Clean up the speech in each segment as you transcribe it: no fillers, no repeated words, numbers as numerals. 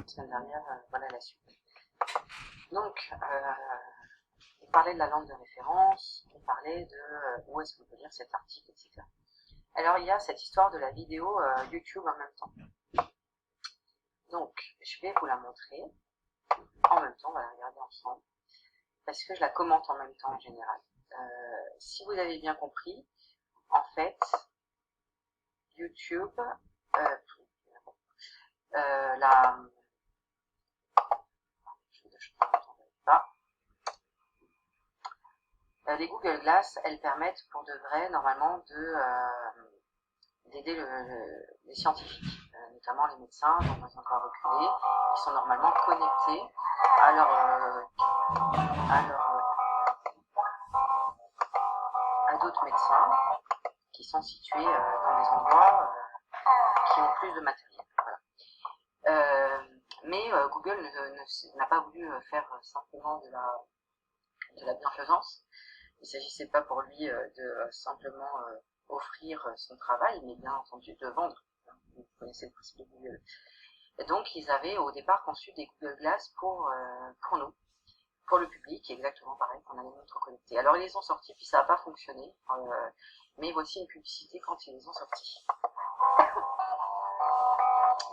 la semaine dernière, voilà la suite. Donc, on parlait de la langue de référence, on parlait de où est-ce qu'on peut lire cet article, etc. Alors, il y a cette histoire de la vidéo YouTube en même temps. Donc, je vais vous la montrer en même temps, on va la regarder ensemble, parce que je la commente en même temps en général. Si vous avez bien compris, en fait, YouTube, les Google Glass, elles permettent pour de vrai, normalement, d'aider les scientifiques, notamment les médecins, dont on est encore reculé, qui sont normalement connectés à d'autres médecins qui sont situés dans des endroits qui ont plus de matériel. Voilà. Mais Google n'a pas voulu faire simplement de la bienfaisance. Il ne s'agissait pas pour lui de simplement offrir son travail, mais bien entendu de vendre. Vous connaissez le principe de Google. Et donc ils avaient au départ conçu des Google Glass pour nous, pour le public, exactement pareil qu'on a les montres connectées. Alors ils les ont sortis, puis ça n'a pas fonctionné, mais voici une publicité quand ils les ont sortis.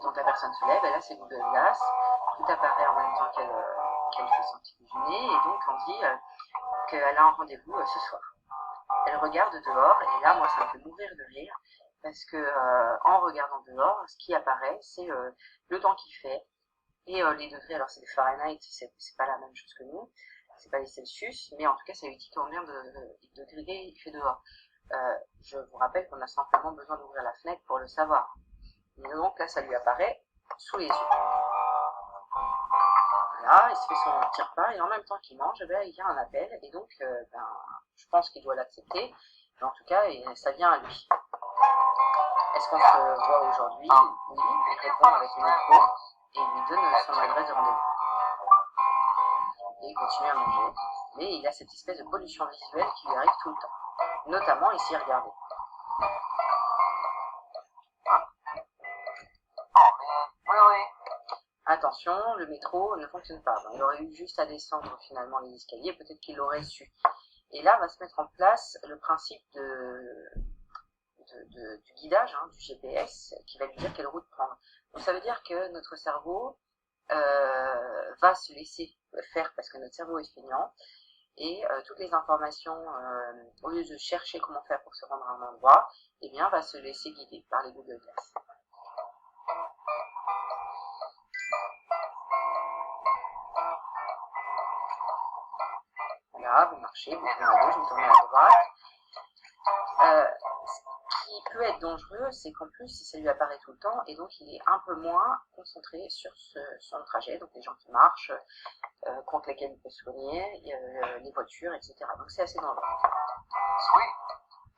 Donc la personne se lève, elle a ses Google Glass, tout apparaît en même temps qu'elle fait son petit déjeuner, et donc on dit qu'elle a un rendez-vous ce soir. Elle regarde dehors, et là, moi, ça me fait mourir de rire, parce que en regardant dehors, ce qui apparaît, c'est le temps qu'il fait, et les degrés. Alors, c'est des Fahrenheit, c'est pas la même chose que nous, c'est pas les Celsius, mais en tout cas, ça lui dit combien de degrés il fait dehors. Je vous rappelle qu'on a simplement besoin d'ouvrir la fenêtre pour le savoir. Et donc là, ça lui apparaît sous les yeux. Voilà, il se fait son petit repas et en même temps qu'il mange, il y a un appel et donc je pense qu'il doit l'accepter. Mais en tout cas, ça vient à lui. Est-ce qu'on se voit aujourd'hui? Oui, il répond avec le micro et il lui donne son adresse de rendez-vous. Et il continue à manger, mais il a cette espèce de pollution visuelle qui lui arrive tout le temps. Notamment ici, regardez. Attention, le métro ne fonctionne pas. Il aurait eu juste à descendre finalement les escaliers, peut-être qu'il l'aurait su. Et là va se mettre en place le principe du guidage, du GPS, qui va lui dire quelle route prendre. Donc ça veut dire que notre cerveau va se laisser faire parce que notre cerveau est feignant et toutes les informations, au lieu de chercher comment faire pour se rendre à un endroit, eh bien va se laisser guider par les Google Glass. Là, vous marchez, vous tournez à gauche, vous tournez à droite. Ce qui peut être dangereux, c'est qu'en plus, ça lui apparaît tout le temps, et donc il est un peu moins concentré sur son trajet, donc les gens qui marchent, contre lesquels il peut se soigner, les voitures, etc. Donc c'est assez dangereux. Sweet.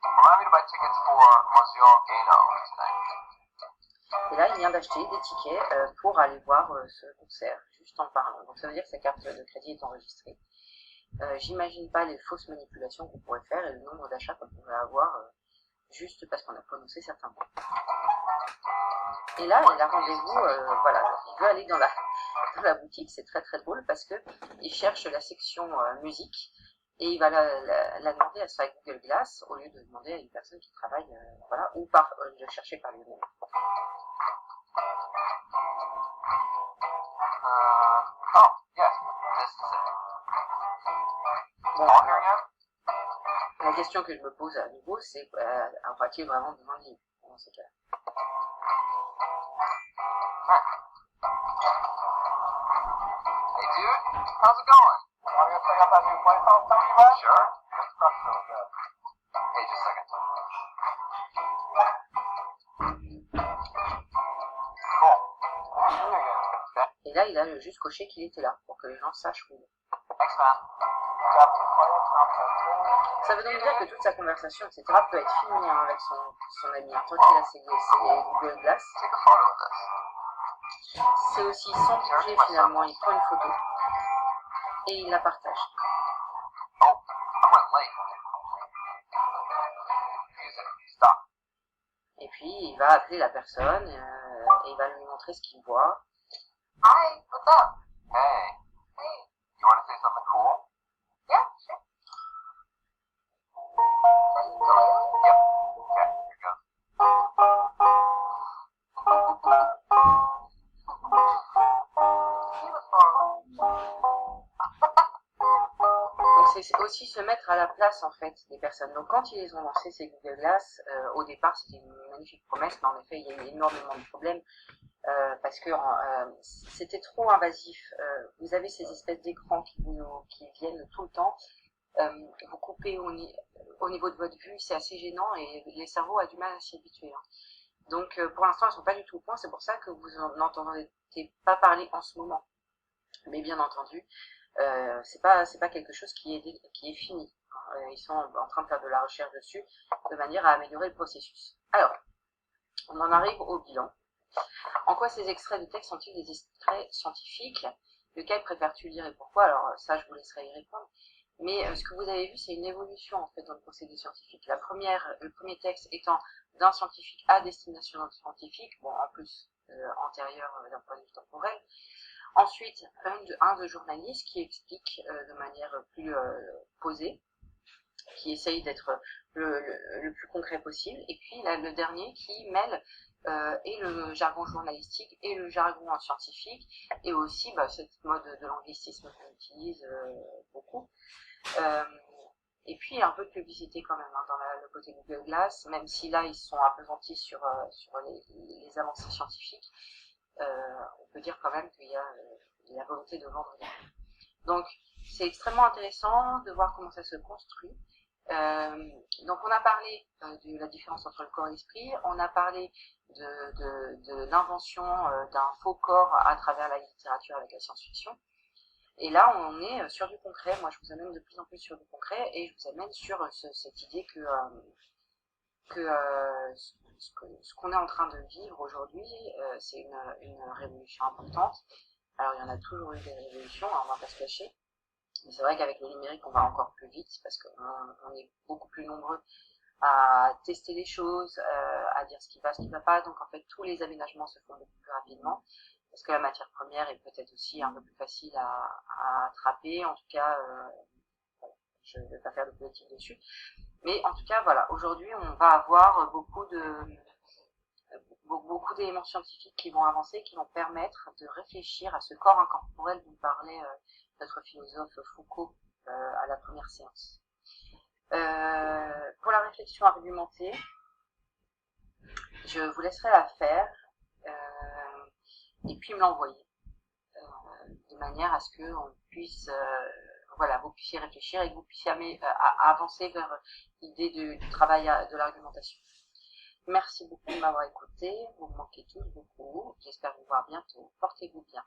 Remind me to buy tickets for Monsieur Gano tonight. Et là, il vient d'acheter des tickets pour aller voir ce concert, juste en parlant. Donc ça veut dire que sa carte de crédit est enregistrée. J'imagine pas les fausses manipulations qu'on pourrait faire et le nombre d'achats qu'on pourrait avoir juste parce qu'on a prononcé certains mots. Et là, il a rendez-vous, voilà, il veut aller dans la boutique, c'est très très drôle parce que il cherche la section musique et il va la demander à sa Google Glass au lieu de demander à une personne qui travaille, voilà, ou de chercher par lui-même. Oh, yes, this is it. Bon, la question que je me pose à nouveau, c'est aura-t-il vraiment besoin de livres dans ces cas-là? Hey dude, how's it going? Want to go check out that new place I was telling you about? Sure. This stuff's really good. Hey, just a second. Cool. Et là, il a juste coché qu'il était là, pour que les gens sachent où il est. Thanks, man. Ça veut donc dire que toute sa conversation, etc., peut être filmée avec son ami. Tant qu'il a ses Google Glass, Take a photo of this. c'est aussi sans bouger finalement. Il prend une photo et il la partage. Oh, I went late. Music, stop. Et puis, il va appeler la personne et il va lui montrer ce qu'il voit. Hi, what's up? Hey. Hey. You want to say something cool? Yeah, sure. Yep. Okay, here goes. Donc c'est aussi se mettre à la place en fait des personnes. Donc quand ils les ont lancés ces Google Glass, au départ c'était une magnifique promesse, mais en effet il y a eu énormément de problèmes parce que c'était trop invasif. Vous avez ces espèces d'écrans qui viennent tout le temps. Vous coupez au niveau de votre vue, c'est assez gênant et les cerveaux a du mal à s'y habituer. Hein. Donc pour l'instant, elles sont pas du tout au point. C'est pour ça que vous n'entendez pas parler en ce moment. Mais bien entendu, c'est pas quelque chose qui est fini. Ils sont en train de faire de la recherche dessus de manière à améliorer le processus. Alors, on en arrive au bilan. En quoi ces extraits de texte sont-ils des extraits scientifiques? Lequel préfères-tu lire et pourquoi? Alors ça, je vous laisserai y répondre. Mais ce que vous avez vu, c'est une évolution en fait dans le procédé scientifique. Le premier texte étant d'un scientifique à destination d'un scientifique, bon en plus antérieur d'un point de vue temporel. Ensuite, un de journaliste qui explique de manière plus posée, qui essaye d'être le plus concret possible. Et puis là, le dernier qui mêle et le jargon journalistique et le jargon scientifique, et aussi cette mode de l'anglicisme qu'on utilise beaucoup. Et puis un peu de publicité quand même dans le côté Google Glass, même si là ils sont appesantis sur les avancées scientifiques. On peut dire quand même qu'il y a la volonté de vendre. Donc c'est extrêmement intéressant de voir comment ça se construit. Donc on a parlé de la différence entre le corps et l'esprit, on a parlé de l'invention d'un faux corps à travers la littérature avec la science-fiction. Et là, on est sur du concret. Moi, je vous amène de plus en plus sur du concret et je vous amène sur cette idée que ce qu'on est en train de vivre aujourd'hui, c'est une révolution importante. Alors, il y en a toujours eu des révolutions, hein, on va pas se cacher. Mais c'est vrai qu'avec le numérique, on va encore plus vite parce qu'on est beaucoup plus nombreux à tester les choses, à dire ce qui va pas. Donc, en fait, tous les aménagements se font beaucoup plus rapidement. Parce que la matière première est peut-être aussi un peu plus facile à attraper. En tout cas, je ne vais pas faire de politique dessus. Mais en tout cas, voilà, aujourd'hui, on va avoir beaucoup d'éléments scientifiques qui vont avancer, qui vont permettre de réfléchir à ce corps incorporel dont parlait notre philosophe Foucault à la première séance. Pour la réflexion argumentée, je vous laisserai la faire. Et puis me l'envoyer de manière à ce que on puisse vous puissiez réfléchir et que vous puissiez avancer vers l'idée du travail de l'argumentation. Merci beaucoup de m'avoir écouté, vous me manquez tous beaucoup, j'espère vous voir bientôt, portez-vous bien.